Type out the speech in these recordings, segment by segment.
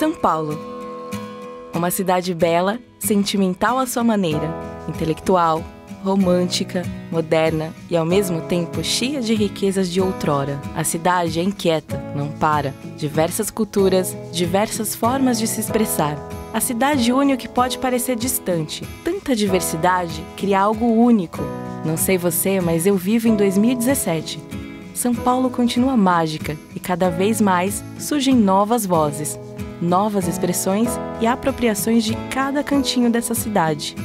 São Paulo. Uma cidade bela, sentimental à sua maneira, intelectual, romântica, moderna e ao mesmo tempo cheia de riquezas de outrora. A cidade é inquieta, não para. Diversas culturas, diversas formas de se expressar. A cidade une o que pode parecer distante. Tanta diversidade cria algo único. Não sei você, mas eu vivo em 2017. São Paulo continua mágica e cada vez mais surgem novas vozes, novas expressões e apropriações de cada cantinho dessa cidade.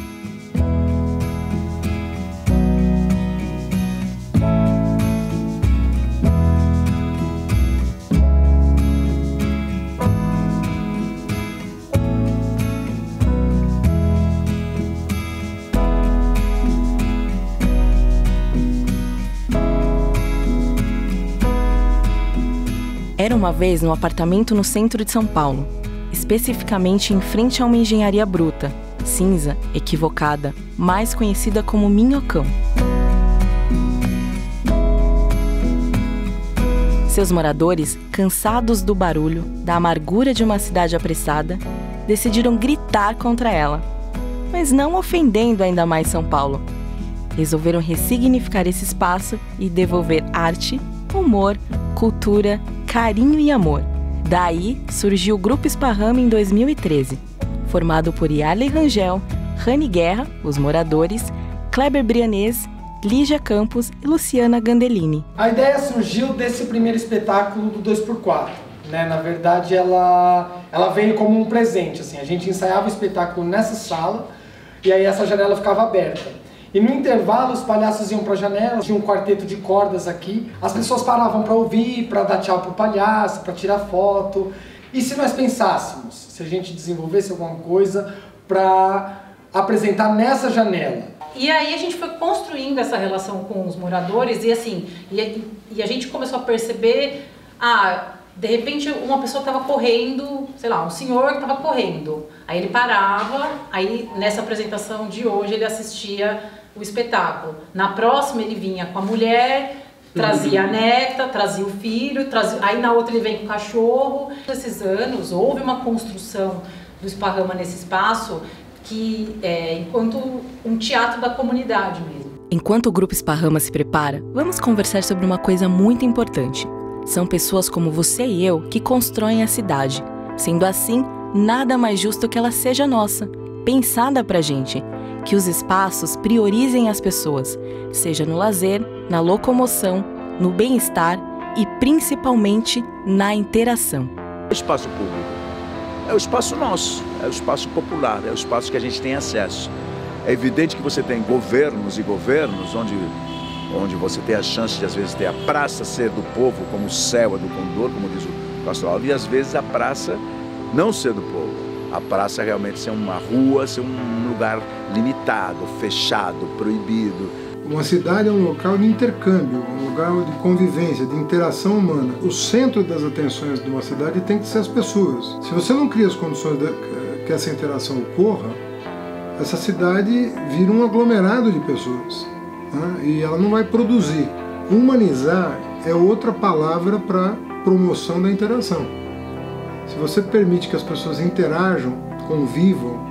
Era uma vez num apartamento no centro de São Paulo, especificamente em frente a uma engenharia bruta, cinza, equivocada, mais conhecida como Minhocão. Seus moradores, cansados do barulho, da amargura de uma cidade apressada, decidiram gritar contra ela, mas não ofendendo ainda mais São Paulo. Resolveram ressignificar esse espaço e devolver arte, humor, cultura, carinho e amor. Daí surgiu o Grupo Esparrama em 2013, formado por Yarley Rangel, Rani Guerra, os moradores, Kleber Brianês, Lígia Campos e Luciana Gandelini. A ideia surgiu desse primeiro espetáculo do 2x4. Na verdade, ela veio como um presente. Assim, a gente ensaiava o espetáculo nessa sala e aí essa janela ficava aberta. E no intervalo, os palhaços iam para a janela, tinha um quarteto de cordas aqui. As pessoas paravam para ouvir, para dar tchau pro palhaço, para tirar foto. E se nós pensássemos, se a gente desenvolvesse alguma coisa para apresentar nessa janela? E aí a gente foi construindo essa relação com os moradores e assim, e a gente começou a perceber, de repente uma pessoa estava correndo, sei lá, um senhor que estava correndo. Aí ele parava, aí nessa apresentação de hoje ele assistia o espetáculo. Na próxima ele vinha com a mulher, trazia a neta, trazia o filho, aí na outra ele vem com o cachorro. Nesses anos houve uma construção do Esparrama nesse espaço que é enquanto um teatro da comunidade mesmo. Enquanto o Grupo Esparrama se prepara, vamos conversar sobre uma coisa muito importante. São pessoas como você e eu que constroem a cidade. Sendo assim, nada mais justo que ela seja nossa, pensada pra gente. Que os espaços priorizem as pessoas, seja no lazer, na locomoção, no bem-estar e principalmente na interação. O espaço público é o espaço nosso, é o espaço popular, é o espaço que a gente tem acesso. É evidente que você tem governos e governos onde você tem a chance de, às vezes, ter a praça ser do povo, como o céu é do condor, como diz o Castro Alves, e às vezes a praça não ser do povo. A praça realmente ser uma rua, ser um lugar limitado, fechado, proibido. Uma cidade é um local de intercâmbio, um lugar de convivência, de interação humana. O centro das atenções de uma cidade tem que ser as pessoas. Se você não cria as condições que essa interação ocorra, essa cidade vira um aglomerado de pessoas, né? E ela não vai produzir. Humanizar é outra palavra para promoção da interação. Se você permite que as pessoas interajam, convivam,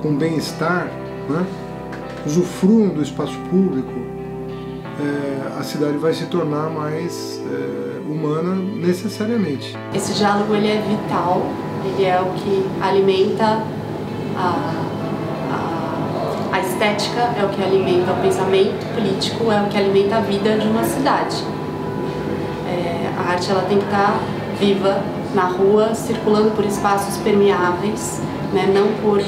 com bem-estar, né, usufruam do espaço público, a cidade vai se tornar mais humana necessariamente. Esse diálogo ele é vital, ele é o que alimenta a estética, é o que alimenta o pensamento político, é o que alimenta a vida de uma cidade. A arte ela tem que estar viva na rua, circulando por espaços permeáveis, né, não por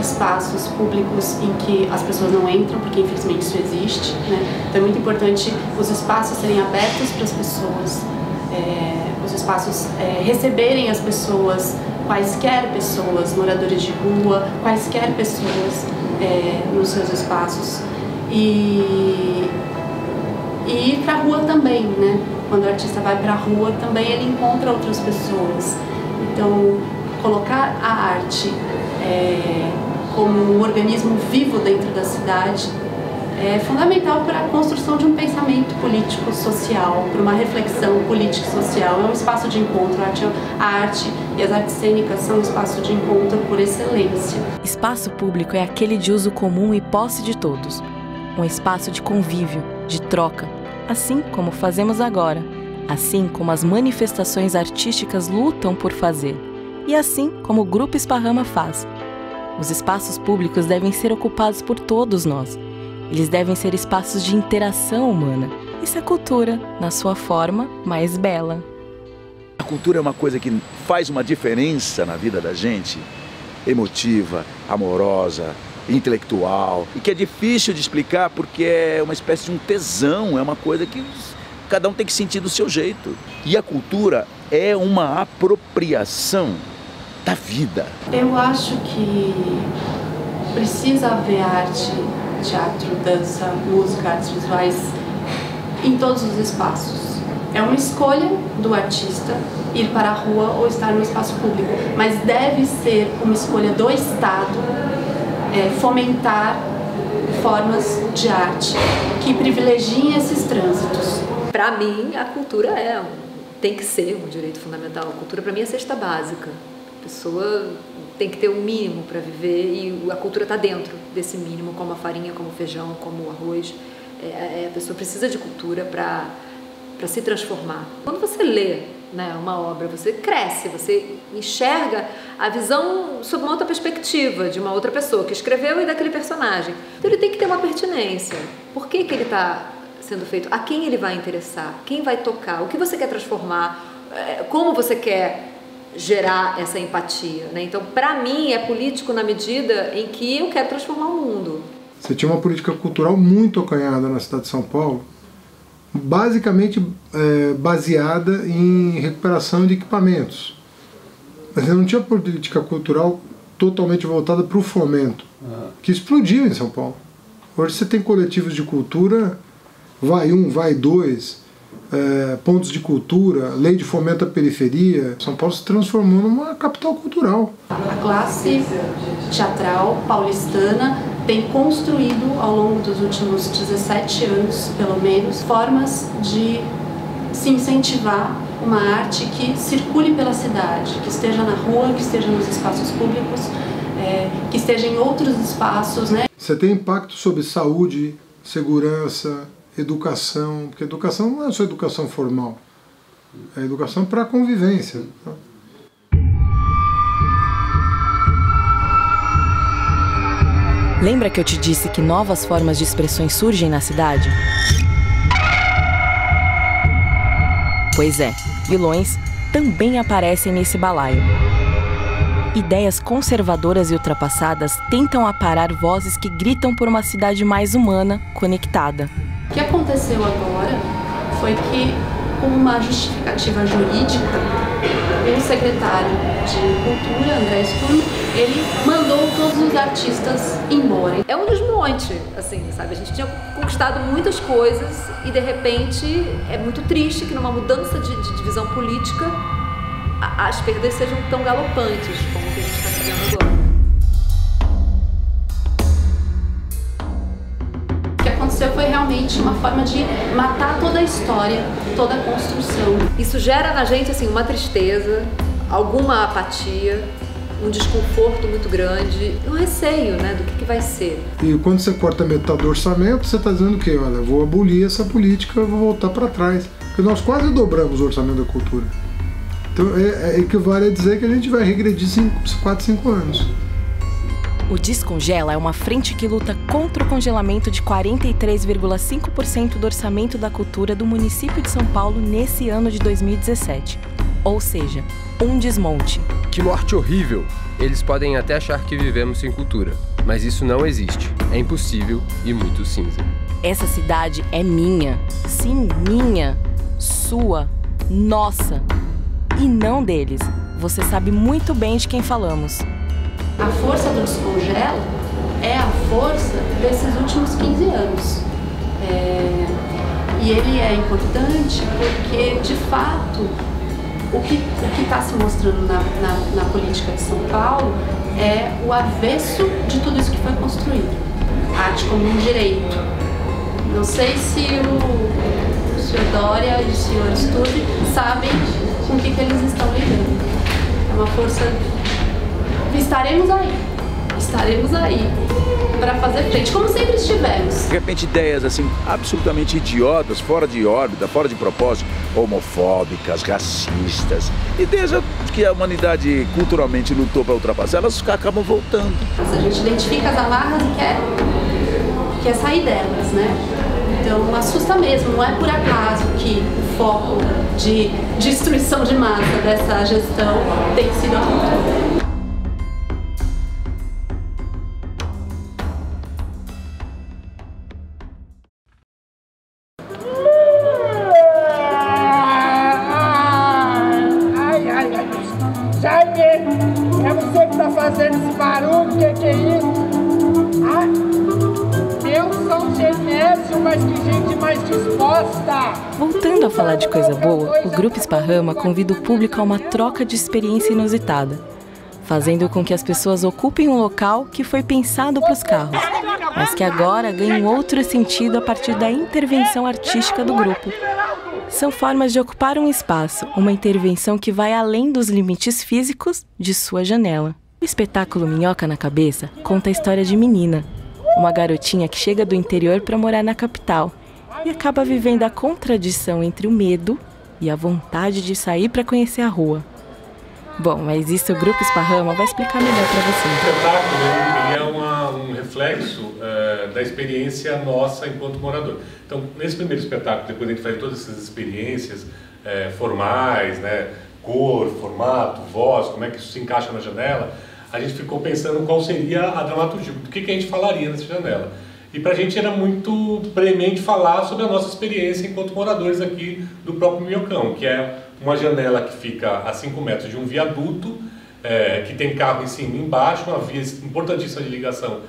espaços públicos em que as pessoas não entram, porque infelizmente isso existe, né? Então é muito importante os espaços serem abertos para as pessoas, os espaços receberem as pessoas, quaisquer pessoas, moradores de rua, quaisquer pessoas nos seus espaços e ir para a rua também, né? Quando o artista vai para a rua também ele encontra outras pessoas. Então colocar a arte como um organismo vivo dentro da cidade é fundamental para a construção de um pensamento político-social, para uma reflexão político-social. É um espaço de encontro. A arte e as artes cênicas são um espaço de encontro por excelência. Espaço público é aquele de uso comum e posse de todos. Um espaço de convívio, de troca, assim como fazemos agora, assim como as manifestações artísticas lutam por fazer, e assim como o Grupo Esparrama faz. Os espaços públicos devem ser ocupados por todos nós. Eles devem ser espaços de interação humana. Isso é cultura, na sua forma mais bela. A cultura é uma coisa que faz uma diferença na vida da gente, emotiva, amorosa, intelectual, e que é difícil de explicar porque é uma espécie de um tesão, é uma coisa que cada um tem que sentir do seu jeito. E a cultura é uma apropriação da vida. Eu acho que precisa haver arte, teatro, dança, música, artes visuais em todos os espaços. É uma escolha do artista ir para a rua ou estar no espaço público, mas deve ser uma escolha do Estado fomentar formas de arte que privilegiem esses trânsitos. Para mim, a cultura tem que ser um direito fundamental. A cultura, para mim, é cesta básica. A pessoa tem que ter um mínimo para viver e a cultura está dentro desse mínimo, como a farinha, como o feijão, como o arroz. A pessoa precisa de cultura para se transformar. Quando você lê, né, uma obra, você cresce, você enxerga a visão sob uma outra perspectiva de uma outra pessoa que escreveu e daquele personagem. Então ele tem que ter uma pertinência. Por que ele está sendo feito? A quem ele vai interessar? Quem vai tocar? O que você quer transformar? Como você quer gerar essa empatia, né? Então, para mim, é político na medida em que eu quero transformar o mundo. Você tinha uma política cultural muito acanhada na cidade de São Paulo, basicamente baseada em recuperação de equipamentos. Mas você não tinha política cultural totalmente voltada para o fomento, que explodiu em São Paulo. Hoje você tem coletivos de cultura, vai um, vai dois, pontos de cultura, lei de fomento à periferia. São Paulo se transformou numa capital cultural. A classe teatral paulistana tem construído ao longo dos últimos 17 anos, pelo menos, formas de se incentivar uma arte que circule pela cidade, que esteja na rua, que esteja nos espaços públicos, que esteja em outros espaços, né? Você tem impacto sobre saúde, segurança, educação, porque educação não é só educação formal, é educação para a convivência. Lembra que eu te disse que novas formas de expressões surgem na cidade? Pois é, vilões também aparecem nesse balaio. Ideias conservadoras e ultrapassadas tentam aparar vozes que gritam por uma cidade mais humana, conectada. O que aconteceu agora foi que, com uma justificativa jurídica, o secretário de Cultura, André Sturm, ele mandou todos os artistas embora. É um desmonte, assim, sabe? A gente tinha conquistado muitas coisas e, de repente, é muito triste que numa mudança de divisão política as perdas sejam tão galopantes como o que a gente está vivendo agora. O que aconteceu foi realmente uma forma de matar toda a história, toda a construção. Isso gera na gente, assim, uma tristeza, alguma apatia, um desconforto muito grande, um receio, né, do que vai ser. E quando você corta metade do orçamento, você está dizendo o quê? Olha, vou abolir essa política, vou voltar para trás. Porque nós quase dobramos o orçamento da cultura. Então equivale a dizer que a gente vai regredir 4, 5 anos. O Descongela é uma frente que luta contra o congelamento de 43,5% do orçamento da cultura do município de São Paulo nesse ano de 2017. Ou seja, um desmonte. Que morte horrível! Eles podem até achar que vivemos sem cultura, mas isso não existe. É impossível e muito cinza. Essa cidade é minha. Sim, minha. Sua. Nossa. E não deles. Você sabe muito bem de quem falamos. A força do Descongela é a força desses últimos 15 anos. E ele é importante porque, de fato, o que está se mostrando na política de São Paulo é o avesso de tudo isso que foi construído. A arte como um direito, sei se o senhor Dória e o senhor Sturge sabem com o que eles estão lidando. É uma força... Estaremos aí para fazer frente, como sempre estivemos. De repente, ideias assim absolutamente idiotas, fora de órbita, fora de propósito, homofóbicas, racistas, ideias que a humanidade culturalmente lutou para ultrapassar, elas acabam voltando. A gente identifica as amarras e quer sair delas, né? Então assusta mesmo, não é por acaso que o foco de destruição de massa dessa gestão tem sido a cultura. Jaime, é você que tá fazendo esse barulho, que é isso? Ah, meu São Genésio, mas que gente mais disposta! Voltando a falar de coisa boa, o Grupo Esparrama convida o público a uma troca de experiência inusitada, fazendo com que as pessoas ocupem um local que foi pensado para os carros, mas que agora ganha um outro sentido a partir da intervenção artística do grupo. São formas de ocupar um espaço, uma intervenção que vai além dos limites físicos de sua janela. O espetáculo Minhoca na Cabeça conta a história de Menina, uma garotinha que chega do interior para morar na capital e acaba vivendo a contradição entre o medo e a vontade de sair para conhecer a rua. Bom, mas isso o Grupo Esparrama vai explicar melhor para você. O espetáculo ele é um reflexo da experiência nossa enquanto morador. Então, nesse primeiro espetáculo, depois a gente faz todas essas experiências formais, né, cor, formato, voz, como é que isso se encaixa na janela, a gente ficou pensando qual seria a dramaturgia, do que a gente falaria nessa janela. E pra gente era muito premente falar sobre a nossa experiência enquanto moradores aqui do próprio Minhocão, que é uma janela que fica a 5 metros de um viaduto, que tem carro em cima e embaixo, uma via importantíssima de ligação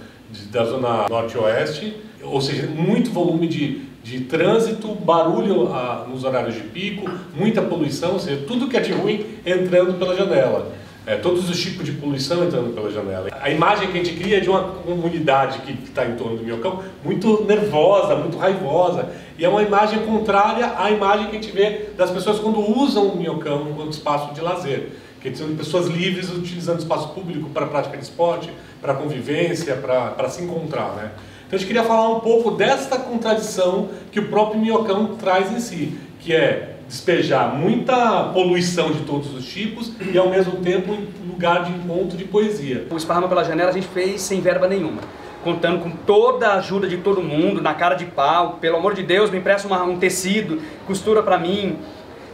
da zona norte-oeste, ou seja, muito volume de trânsito, barulho nos horários de pico, muita poluição, ou seja, tudo que é de ruim entrando pela janela. Todos os tipos de poluição entrando pela janela. A imagem que a gente cria é de uma comunidade que está em torno do Minhocão muito nervosa, muito raivosa. E é uma imagem contrária à imagem que a gente vê das pessoas quando usam o Minhocão enquanto espaço de lazer. Que são pessoas livres utilizando o espaço público para prática de esporte, para convivência, para se encontrar, né? Então a gente queria falar um pouco desta contradição que o próprio Minhocão traz em si, que é despejar muita poluição de todos os tipos e ao mesmo tempo um lugar de encontro de poesia. O Esparrama pela Janela a gente fez sem verba nenhuma, contando com toda a ajuda de todo mundo, na cara de pau, pelo amor de Deus, me empresta um tecido, costura pra mim.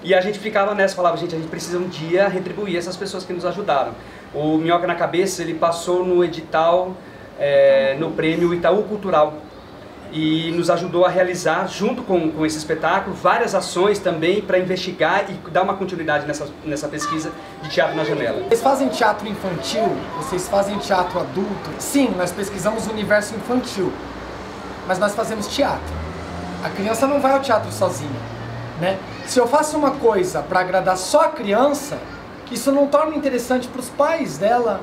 E a gente ficava nessa, falava, gente, a gente precisa um dia retribuir essas pessoas que nos ajudaram. O Minhoca na Cabeça, ele passou no edital, no prêmio Itaú Cultural, e nos ajudou a realizar, junto com esse espetáculo, várias ações também para investigar e dar uma continuidade nessa pesquisa de teatro na janela. Vocês fazem teatro infantil? Vocês fazem teatro adulto? Sim, nós pesquisamos o universo infantil, mas nós fazemos teatro. A criança não vai ao teatro sozinha, né? Se eu faço uma coisa para agradar só a criança, isso não torna interessante para os pais dela,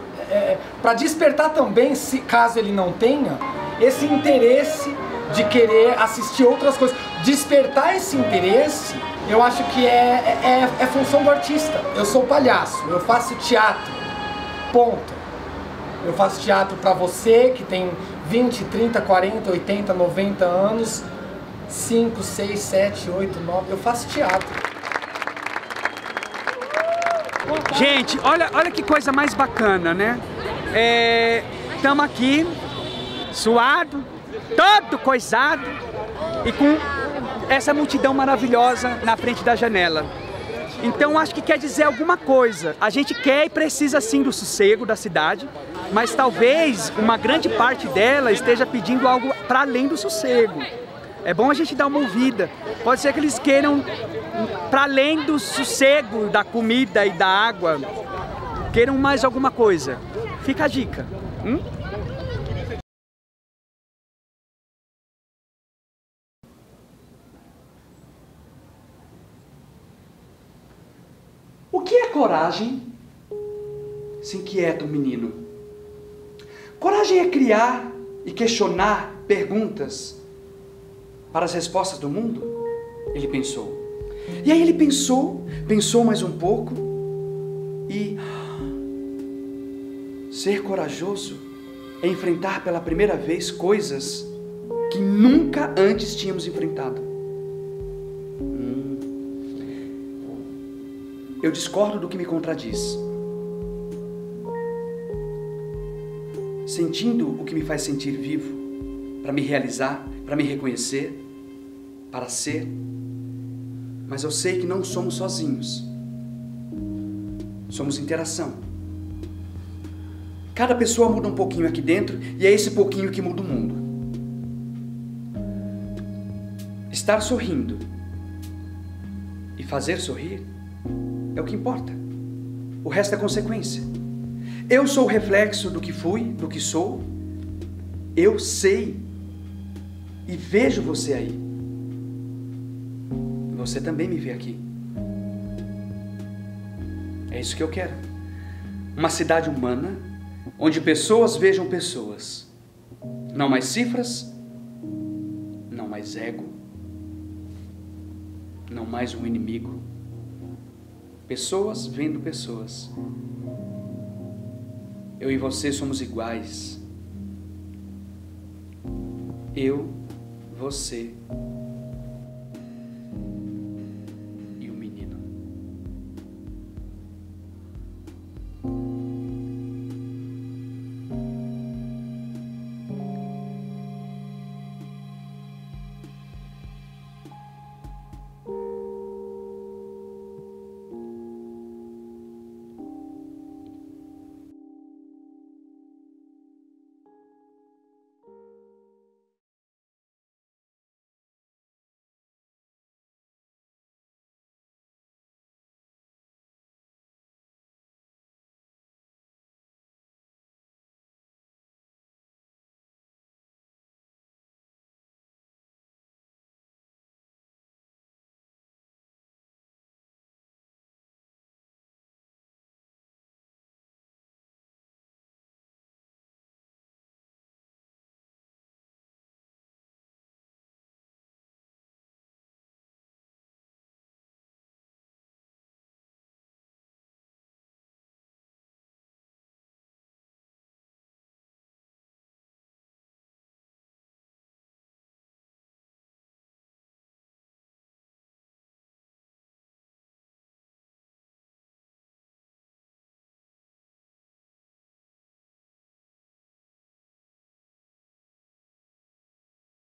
para despertar também, se caso ele não tenha, esse interesse de querer assistir outras coisas. Despertar esse interesse, eu acho que é função do artista. Eu sou palhaço, eu faço teatro, ponto. Eu faço teatro para você que tem 20, 30, 40, 80, 90 anos, 5, 6, 7, 8, 9, eu faço teatro. Gente, olha que coisa mais bacana, né? Estamos aqui, suado, todo coisado e com essa multidão maravilhosa na frente da janela. Então acho que quer dizer alguma coisa. A gente quer e precisa sim do sossego da cidade, mas talvez uma grande parte dela esteja pedindo algo para além do sossego. É bom a gente dar uma ouvida. Pode ser que eles queiram, para além do sossego, da comida e da água, queiram mais alguma coisa. Fica a dica. O que é coragem? Se inquieta o menino. Coragem é criar e questionar perguntas. para as respostas do mundo? Ele pensou. E aí ele pensou mais um pouco e ser corajoso é enfrentar pela primeira vez coisas que nunca antes tínhamos enfrentado. Eu discordo do que me contradiz. Sentindo o que me faz sentir vivo, para me realizar, para me reconhecer, para ser. Mas eu sei que não somos sozinhos. Somos interação. Cada pessoa muda um pouquinho aqui dentro e é esse pouquinho que muda o mundo. Estar sorrindo e fazer sorrir é o que importa. O resto é consequência. Eu sou o reflexo do que fui, do que sou. Eu sei e vejo você aí. Você também me vê aqui. É isso que eu quero. Uma cidade humana, onde pessoas vejam pessoas. Não mais cifras, não mais ego, não mais um inimigo. Pessoas vendo pessoas. Eu e você somos iguais. Eu, você